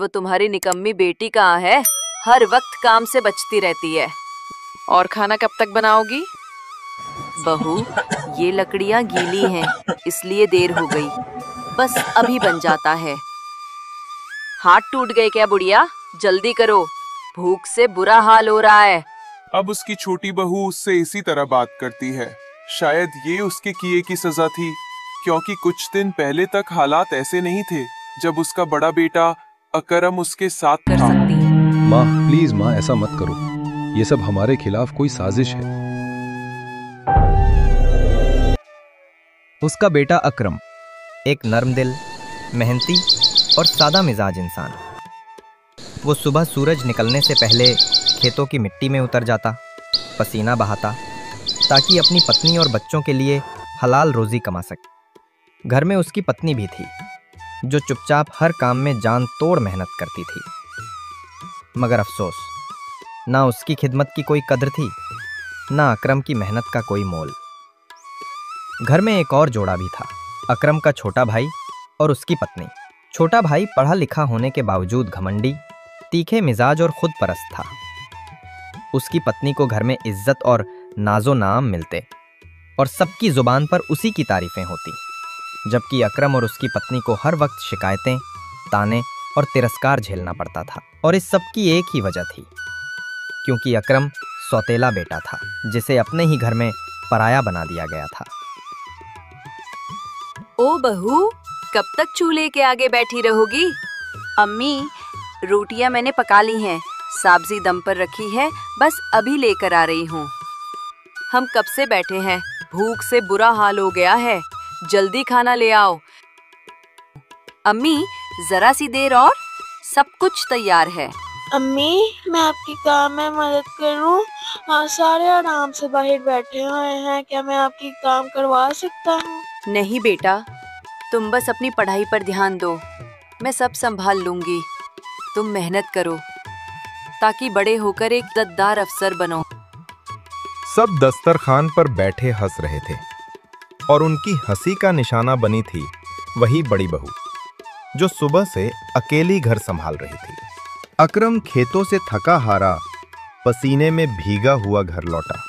तुम्हारी निकम्मी बेटी कहाँ है? हर वक्त काम से बचती रहती है। और खाना कब तक बनाओगी? बहू, ये लकड़ियाँ गीली हैं, इसलिए देर हो गई। बस अभी बन जाता है। हाथ टूट गए क्या बुढ़िया? जल्दी करो, भूख से बुरा हाल हो रहा है। अब उसकी छोटी बहू उससे इसी तरह बात करती है। शायद ये उसके किए की सजा थी, क्योंकि कुछ दिन पहले तक हालात ऐसे नहीं थे जब उसका बड़ा बेटा अकरम उसके साथ कर था। सकती है। माँ प्लीज माँ, ऐसा मत करो। ये सब हमारे खिलाफ कोई साजिश है। उसका बेटा अकरम एक नर्म दिल, मेहनती और सादा मिजाज इंसान। वो सुबह सूरज निकलने से पहले खेतों की मिट्टी में उतर जाता, पसीना बहाता, ताकि अपनी पत्नी और बच्चों के लिए हलाल रोजी कमा सके। घर में उसकी पत्नी भी थी, जो चुपचाप हर काम में जान तोड़ मेहनत करती थी। मगर अफसोस, ना उसकी खिदमत की कोई कद्र थी, ना अकरम की मेहनत का कोई मोल। घर में एक और जोड़ा भी था, अकरम का छोटा भाई और उसकी पत्नी। छोटा भाई पढ़ा लिखा होने के बावजूद घमंडी, तीखे मिजाज और खुद परस्त था। उसकी पत्नी को घर में इज्जत और नाजो नाम मिलते और सबकी जुबान पर उसी की तारीफें होती, जबकि अकरम और उसकी पत्नी को हर वक्त शिकायतें, ताने और तिरस्कार झेलना पड़ता था। और इस सब की एक ही वजह थी, क्योंकि अकरम सौतेला बेटा था, जिसे अपने ही घर में पराया बना दिया गया था। ओ बहू, कब तक चूल्हे के आगे बैठी रहोगी? अम्मी, रोटियां मैंने पका ली हैं, सब्जी दम पर रखी है, बस अभी लेकर आ रही हूँ। हम कब से बैठे हैं, भूख से बुरा हाल हो गया है। जल्दी खाना ले आओ। अम्मी, जरा सी देर और, सब कुछ तैयार है। अम्मी, मैं आपकी काम में मदद करूं? सारे आराम से बाहर बैठे हुए हैं, क्या मैं आपकी काम करवा सकता हूं? नहीं बेटा, तुम बस अपनी पढ़ाई पर ध्यान दो, मैं सब संभाल लूंगी। तुम मेहनत करो ताकि बड़े होकर एक इज्जतदार अफसर बनो। सब दस्तरखान पर बैठे हंस रहे थे और उनकी हंसी का निशाना बनी थी वही बड़ी बहू, जो सुबह से अकेली घर संभाल रही थी। अकरम खेतों से थका हारा, पसीने में भीगा हुआ घर लौटा।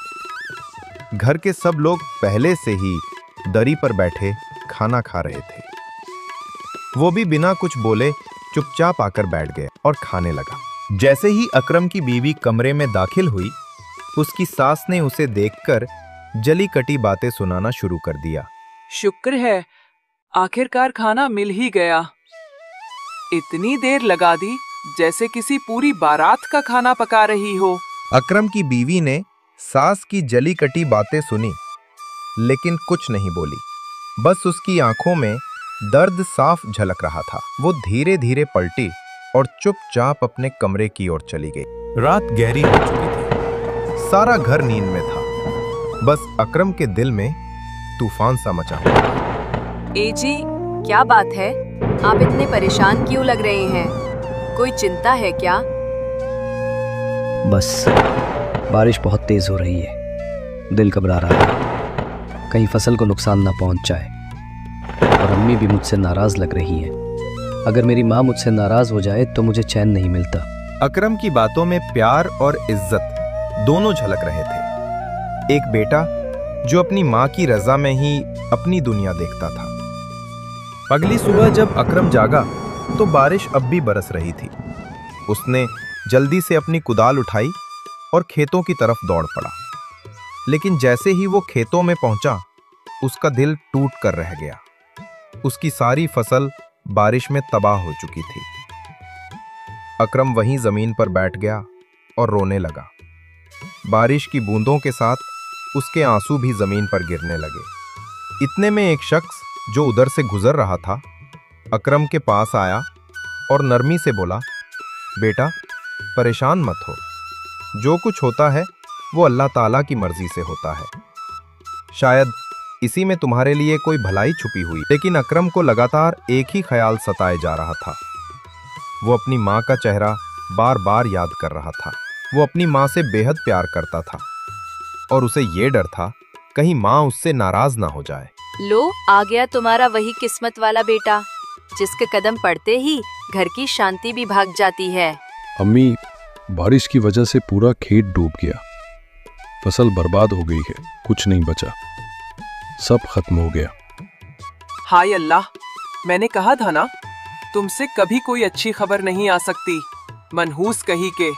घर के सब लोग पहले से ही दरी पर बैठे खाना खा रहे थे। वो भी बिना कुछ बोले चुपचाप आकर बैठ गया और खाने लगा। जैसे ही अकरम की बीवी कमरे में दाखिल हुई, उसकी सास ने उसे देखकर जली कटी बातें सुनाना शुरू कर दिया। शुक्र है, आखिरकार खाना मिल ही गया। इतनी देर लगा दी जैसे किसी पूरी बारात का खाना पका रही हो। अकरम की बीवी ने सास की जली कटी बातें सुनी, लेकिन कुछ नहीं बोली। बस उसकी आंखों में दर्द साफ झलक रहा था। वो धीरे धीरे पलटी और चुपचाप अपने कमरे की ओर चली गई। रात गहरी हो चुकी थी, सारा घर नींद में था। बस अकरम के दिल में तूफान सा मचा हुआ। ए जी, क्या बात है? आप इतने परेशान क्यों लग रहे हैं? कोई चिंता है क्या? बस बारिश बहुत तेज हो रही है, दिल घबरा रहा है, कहीं फसल को नुकसान ना पहुंच जाए। और अम्मी भी मुझसे नाराज लग रही है। अगर मेरी माँ मुझसे नाराज हो जाए तो मुझे चैन नहीं मिलता। अकरम की बातों में प्यार और इज्जत दोनों झलक रहे थे। एक बेटा जो अपनी माँ की रजा में ही अपनी दुनिया देखता था। अगली सुबह जब अकरम जागा तो बारिश अब भी बरस रही थी। उसने जल्दी से अपनी कुदाल उठाई और खेतों की तरफ दौड़ पड़ा। लेकिन जैसे ही वो खेतों में पहुंचा, उसका दिल टूट कर रह गया। उसकी सारी फसल बारिश में तबाह हो चुकी थी। अकरम वहीं जमीन पर बैठ गया और रोने लगा। बारिश की बूंदों के साथ उसके आंसू भी जमीन पर गिरने लगे। इतने में एक शख्स जो उधर से गुजर रहा था, अकरम के पास आया और नरमी से बोला, बेटा परेशान मत हो, जो कुछ होता है वो अल्लाह ताला की मर्जी से होता है। शायद इसी में तुम्हारे लिए कोई भलाई छुपी हुई। लेकिन अकरम को लगातार एक ही ख्याल सताए जा रहा था। वो अपनी माँ का चेहरा बार बार याद कर रहा था। वो अपनी माँ से बेहद प्यार करता था और उसे ये डर था कहीं माँ उससे नाराज ना हो जाए। लो, आ गया तुम्हारा वही किस्मत वाला बेटा। जिसके कदम पड़ते ही घर की शांति भी भाग जाती है। अम्मी, बारिश की वजह से पूरा खेत डूब गया। फसल बर्बाद हो गई है, कुछ नहीं बचा, सब खत्म हो गया। हाय अल्लाह, मैंने कहा था ना, तुमसे कभी कोई अच्छी खबर नहीं आ सकती। मनहूस कही के,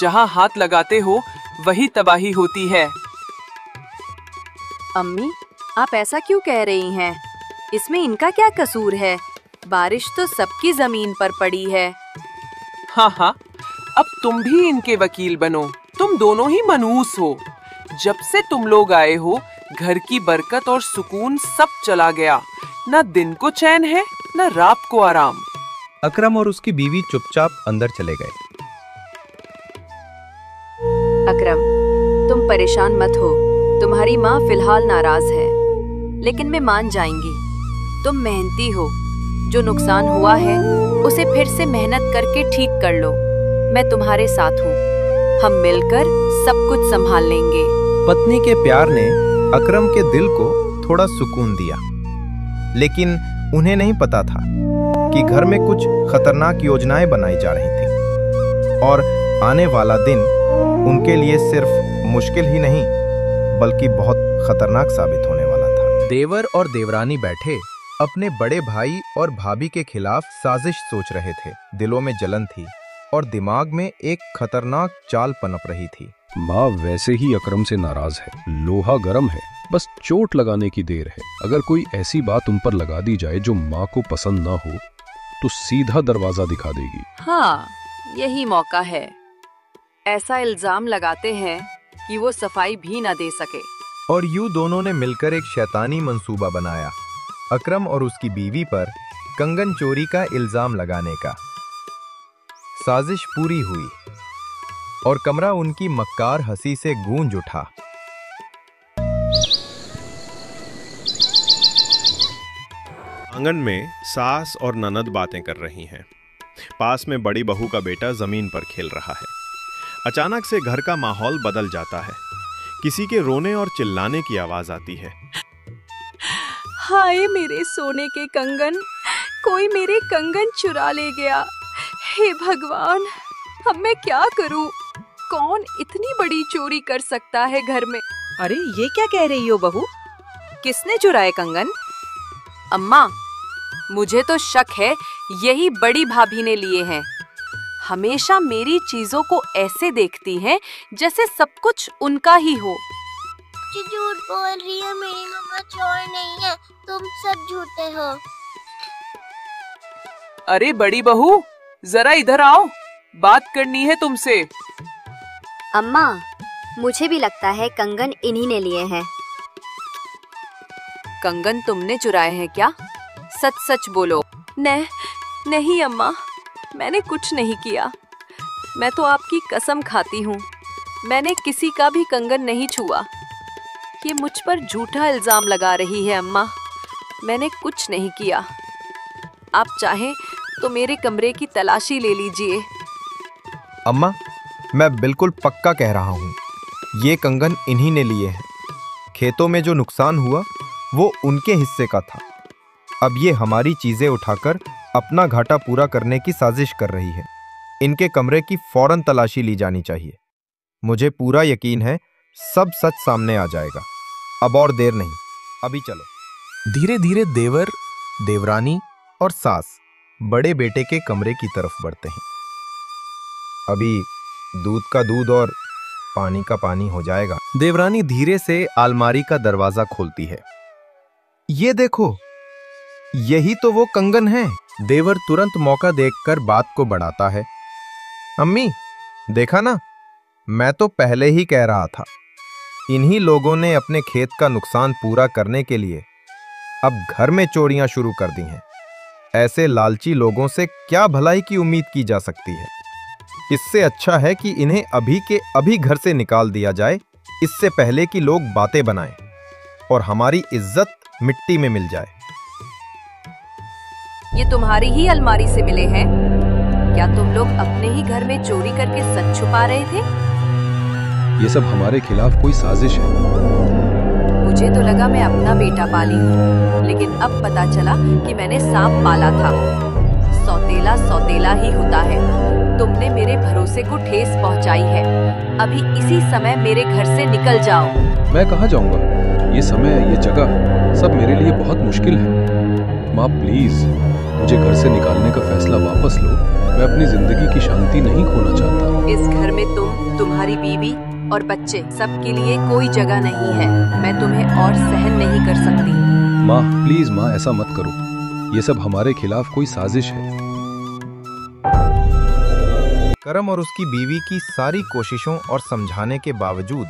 जहां हाथ लगाते हो वही तबाही होती है। अम्मी, आप ऐसा क्यों कह रही हैं? इसमें इनका क्या कसूर है? बारिश तो सबकी जमीन पर पड़ी है। हाँ, अब तुम भी इनके वकील बनो। तुम दोनों ही मनहूस हो। जब से तुम लोग आए हो, घर की बरकत और सुकून सब चला गया। न दिन को चैन है, न रात को आराम। अकरम और उसकी बीवी चुपचाप अंदर चले गए। अकरम, तुम परेशान मत हो। तुम्हारी माँ फिलहाल नाराज है, लेकिन मैं मान जाएंगी। तुम मेहनती हो, जो नुकसान हुआ है उसे फिर से मेहनत करके ठीक कर लो। मैं तुम्हारे साथ हूँ, हम मिलकर सब कुछ संभाल लेंगे। पत्नी के प्यार ने अकरम के दिल को थोड़ा सुकून दिया, लेकिन उन्हें नहीं पता था कि घर में कुछ खतरनाक योजनाएं बनाई जा रही थीं और आने वाला दिन उनके लिए सिर्फ मुश्किल ही नहीं बल्कि बहुत खतरनाक साबित होने वाला था। देवर और देवरानी बैठे अपने बड़े भाई और भाभी के खिलाफ साजिश सोच रहे थे। दिलों में जलन थी और दिमाग में एक खतरनाक चाल पनप रही थी। माँ वैसे ही अकरम से नाराज है, लोहा गर्म है, बस चोट लगाने की देर है। अगर कोई ऐसी बात उन पर लगा दी जाए जो माँ को पसंद ना हो तो सीधा दरवाजा दिखा देगी। हाँ, यही मौका है। ऐसा इल्जाम लगाते हैं कि वो सफाई भी ना दे सके। और यूं दोनों ने मिलकर एक शैतानी मंसूबा बनाया, अकरम और उसकी बीवी पर कंगन चोरी का इल्जाम लगाने का। साजिश पूरी हुई और कमरा उनकी मक्कार हंसी से गूंज उठा। आंगन में सास और ननद बातें कर रही हैं। पास में बड़ी बहू का बेटा जमीन पर खेल रहा है। अचानक से घर का माहौल बदल जाता है। किसी के रोने और चिल्लाने की आवाज आती है। हाय मेरे सोने के कंगन, कोई मेरे कंगन चुरा ले गया। हे भगवान, अब मैं क्या करूं? कौन इतनी बड़ी चोरी कर सकता है घर में? अरे ये क्या कह रही हो बहू? किसने चुराए कंगन? अम्मा, मुझे तो शक है यही बड़ी भाभी ने लिए हैं। हमेशा मेरी चीजों को ऐसे देखती हैं जैसे सब कुछ उनका ही हो। झूठ बोल रही है, मेरी मम्मा चोर नहीं है, तुम सब झूठे हो। अरे बड़ी बहू, जरा इधर आओ, बात करनी है तुमसे। अम्मा, मुझे भी लगता है कंगन इन्हीं ने लिए हैं। कंगन तुमने चुराए हैं क्या? सच सच बोलो। नहीं अम्मा, मैंने कुछ नहीं किया। मैं तो आपकी कसम खाती हूँ, मैंने किसी का भी कंगन नहीं छुआ। ये मुझ पर झूठा इल्जाम लगा रही है अम्मा, मैंने कुछ नहीं किया। आप चाहें तो मेरे कमरे की तलाशी ले लीजिए। अम्मा, मैं बिल्कुल पक्का कह रहा हूँ, ये कंगन इन्हीं ने लिए हैं। खेतों में जो नुकसान हुआ वो उनके हिस्से का था। अब ये हमारी चीजें उठाकर अपना घाटा पूरा करने की साजिश कर रही है। इनके कमरे की फौरन तलाशी ली जानी चाहिए। मुझे पूरा यकीन है सब सच सामने आ जाएगा। अब और देर नहीं, अभी चलो। धीरे धीरे देवर, देवरानी और सास बड़े बेटे के कमरे की तरफ बढ़ते हैं। अभी दूध का दूध और पानी का पानी हो जाएगा। देवरानी धीरे से अलमारी का दरवाजा खोलती है। ये देखो, यही तो वो कंगन है। देवर तुरंत मौका देखकर बात को बढ़ाता है। अम्मी, देखा ना, मैं तो पहले ही कह रहा था। इन्हीं लोगों ने अपने खेत का नुकसान पूरा करने के लिए अब घर में चोरियां शुरू कर दी हैं। ऐसे लालची लोगों से क्या भलाई की उम्मीद की जा सकती है? इससे अच्छा है कि इन्हें अभी के अभी घर से निकाल दिया जाए, इससे पहले कि लोग बातें बनाएं और हमारी इज्जत मिट्टी में मिल जाए। ये तुम्हारी ही अलमारी से मिले हैं? क्या तुम लोग अपने ही घर में चोरी करके सच छुपा रहे थे? ये सब हमारे खिलाफ कोई साजिश है। मुझे तो लगा मैं अपना बेटा पाली हूँ, लेकिन अब पता चला कि मैंने सांप पाला था। सौतेला सौतेला ही होता है। तुमने मेरे भरोसे को ठेस पहुँचाई है। अभी इसी समय मेरे घर से निकल जाओ। मैं कहाँ जाऊंगा? ये समय, ये जगह सब मेरे लिए बहुत मुश्किल है। माँ प्लीज मुझे घर से निकालने का फैसला वापस लो। मैं अपनी जिंदगी की शांति नहीं खोना चाहता। इस घर में तुम, तुम्हारी बीवी और बच्चे सबके लिए कोई जगह नहीं है। मैं तुम्हें और सहन नहीं कर सकती। माँ प्लीज माँ, ऐसा मत करो। ये सब हमारे खिलाफ कोई साजिश है। करम और उसकी बीवी की सारी कोशिशों और समझाने के बावजूद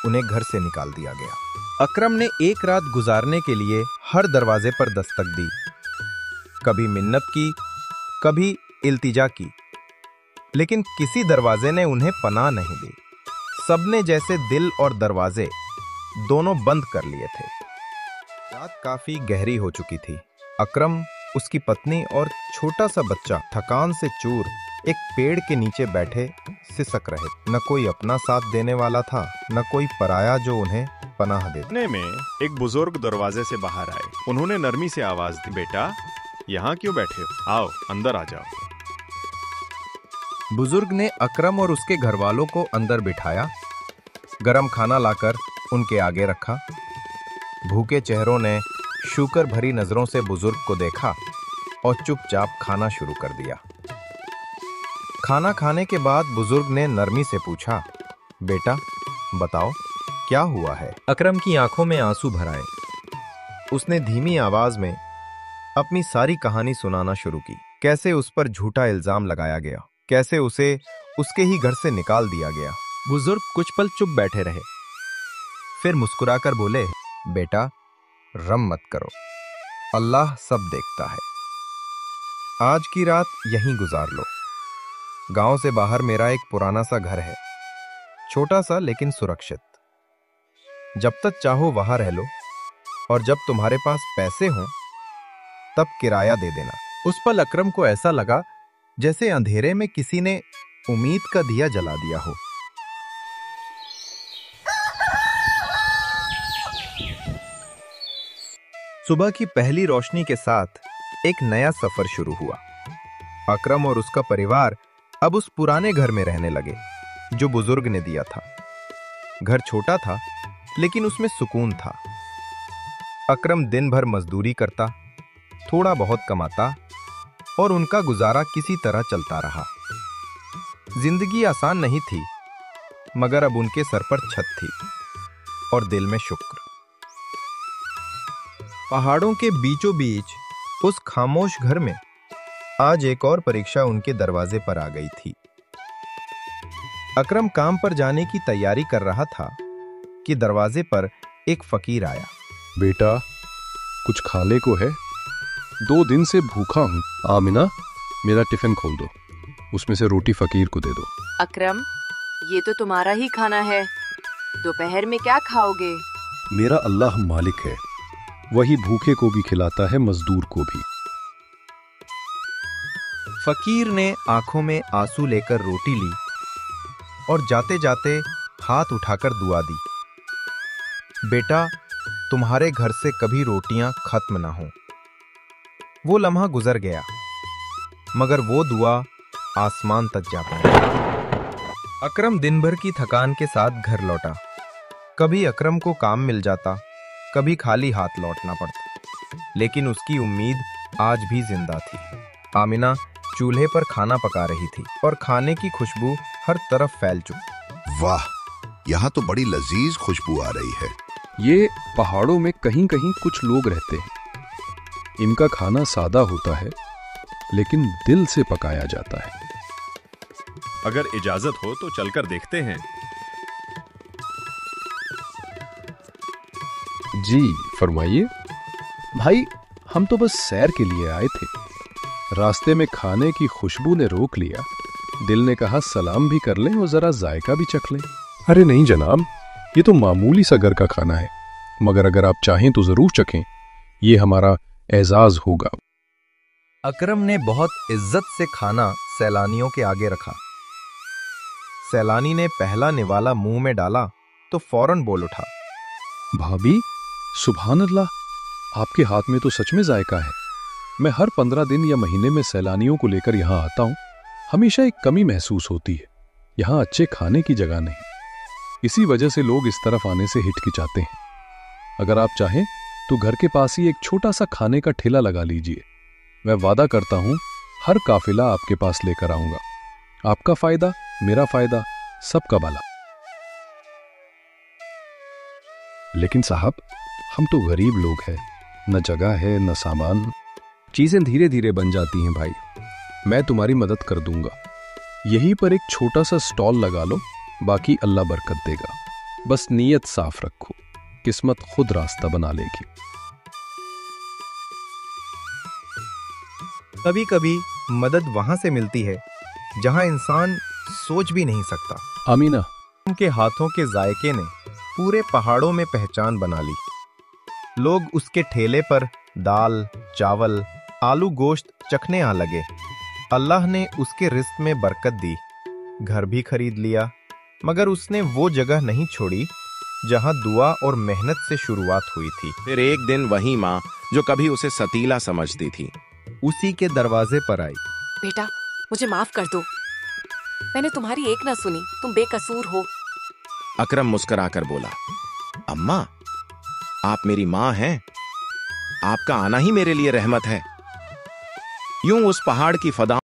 उन्हें घर से निकाल दिया गया। अकरम ने एक रात गुजारने के लिए हर दरवाजे पर दस्तक दी। कभी मिन्नत की, कभी इल्तिजा की, लेकिन किसी दरवाजे ने उन्हें पनाह नहीं दी। सबने जैसे दिल और दरवाजे दोनों बंद कर लिए थे। रात काफी गहरी हो चुकी थी। अकरम, उसकी पत्नी और छोटा सा बच्चा थकान से चूर एक पेड़ के नीचे बैठे सिसक रहे। न कोई अपना साथ देने वाला था, न कोई पराया जो उन्हें पनाह दे। इतने में एक बुजुर्ग दरवाजे से बाहर आए। उन्होंने नरमी से आवाज दी, बेटा यहाँ क्यों बैठे हो? आओ अंदर आ जाओ। बुजुर्ग ने अकरम और उसके घर वालों को अंदर बिठाया, गरम खाना लाकर उनके आगे रखा। भूखे चेहरों ने शुक्र भरी नजरों से बुजुर्ग को देखा और चुपचाप खाना शुरू कर दिया। खाना खाने के बाद बुजुर्ग ने नरमी से पूछा, बेटा बताओ क्या हुआ है? अकरम की आंखों में आंसू भर आए। उसने धीमी आवाज में अपनी सारी कहानी सुनाना शुरू की। कैसे उस पर झूठा इल्जाम लगाया गया, कैसे उसे उसके ही घर से निकाल दिया गया। बुजुर्ग कुछ पल चुप बैठे रहे, फिर मुस्कुराकर बोले, बेटा रम मत करो, अल्लाह सब देखता है। आज की रात यहीं गुजार लो। गांव से बाहर मेरा एक पुराना सा घर है, छोटा सा लेकिन सुरक्षित। जब तक चाहो वहां रह लो, और जब तुम्हारे पास पैसे हों तब किराया दे देना। उस पल अकरम को ऐसा लगा जैसे अंधेरे में किसी ने उम्मीद का दिया जला दिया हो। सुबह की पहली रोशनी के साथ एक नया सफर शुरू हुआ। अकरम और उसका परिवार अब उस पुराने घर में रहने लगे जो बुजुर्ग ने दिया था। घर छोटा था लेकिन उसमें सुकून था। अकरम दिन भर मजदूरी करता, थोड़ा बहुत कमाता और उनका गुजारा किसी तरह चलता रहा। जिंदगी आसान नहीं थी, मगर अब उनके सर पर छत थी और दिल में शुक्र। पहाड़ों के बीचों बीच उस खामोश घर में आज एक और परीक्षा उनके दरवाजे पर आ गई थी। अकरम काम पर जाने की तैयारी कर रहा था कि दरवाजे पर एक फकीर आया। बेटा कुछ खाने को है? 2 दिन से भूखा हूँ। आमिना मेरा टिफिन खोल दो, उसमें से रोटी फकीर को दे दो। अकरम, ये तो तुम्हारा ही खाना है। दोपहर में क्या खाओगे? मेरा अल्लाह मालिक है, वही भूखे को भी खिलाता है, मजदूर को भी। फकीर ने आंखों में आंसू लेकर रोटी ली और जाते जाते हाथ उठाकर दुआ दी, बेटा तुम्हारे घर से कभी रोटियां खत्म ना हो। वो लम्हा गुजर गया, मगर वो दुआ आसमान तक जा पाई। अकरम दिन भर की थकान के साथ घर लौटा। कभी अकरम को काम मिल जाता, कभी खाली हाथ लौटना पड़ता, लेकिन उसकी उम्मीद आज भी जिंदा थी। आमिना चूल्हे पर खाना पका रही थी और खाने की खुशबू हर तरफ फैल चुकी। वाह, यहाँ तो बड़ी लजीज खुशबू आ रही है। ये पहाड़ों में कहीं कहीं कुछ लोग रहते हैं। इनका खाना सादा होता है, लेकिन दिल से पकाया जाता है। अगर इजाजत हो तो चलकर देखते हैं। जी फरमाइए। भाई हम तो बस सैर के लिए आए थे। रास्ते में खाने की खुशबू ने रोक लिया। दिल ने कहा सलाम भी कर लें और जरा जायका भी चख लें। अरे नहीं जनाब, ये तो मामूली सा घर का खाना है, मगर अगर आप चाहें तो जरूर चखें, ये हमारा एजाज होगा। अकरम ने बहुत इज्जत से खाना सैलानियों के आगे रखा। सैलानी ने पहला निवाला मुंह में डाला तो फौरन बोल उठा, भाभी, सुभान अल्लाह, आपके हाथ में तो सच में जायका है। मैं हर 15 दिन या महीने में सैलानियों को लेकर यहाँ आता हूँ। हमेशा एक कमी महसूस होती है। यहाँ अच्छे खाने की जगह नहीं, इसी वजह से लोग इस तरफ आने से हिचकिचाते हैं। अगर आप चाहें तो घर के पास ही एक छोटा सा खाने का ठेला लगा लीजिए। मैं वादा करता हूँ हर काफिला आपके पास लेकर आऊंगा। आपका फायदा, मेरा फायदा, सबका भला। लेकिन साहब, हम तो गरीब लोग हैं, न जगह है न सामान। चीजें धीरे धीरे बन जाती हैं भाई। मैं तुम्हारी मदद कर दूंगा। यहीं पर एक छोटा सा स्टॉल लगा लो, बाकी अल्लाह बरकत देगा। बस नीयत साफ रखो, किस्मत खुद रास्ता बना लेगी। कभी कभी मदद वहां से मिलती है जहां इंसान सोच भी नहीं सकता। अमीना, उनके हाथों के जायके ने पूरे पहाड़ों में पहचान बना ली। लोग उसके ठेले पर दाल, चावल, आलू गोश्त चखने आ लगे। अल्लाह ने उसके रिज़्क़ में बरकत दी। घर भी खरीद लिया, मगर उसने वो जगह नहीं छोड़ी जहां दुआ और मेहनत से शुरुआत हुई थी। फिर एक दिन वही माँ जो कभी उसे सतीला समझती थी, उसी के दरवाजे पर आई। बेटा, मुझे माफ कर दो, मैंने तुम्हारी एक ना सुनी, तुम बेकसूर हो। अकरम मुस्कुराकर बोला, अम्मा, आप मेरी माँ हैं, आपका आना ही मेरे लिए रहमत है। यूं उस पहाड़ की फदा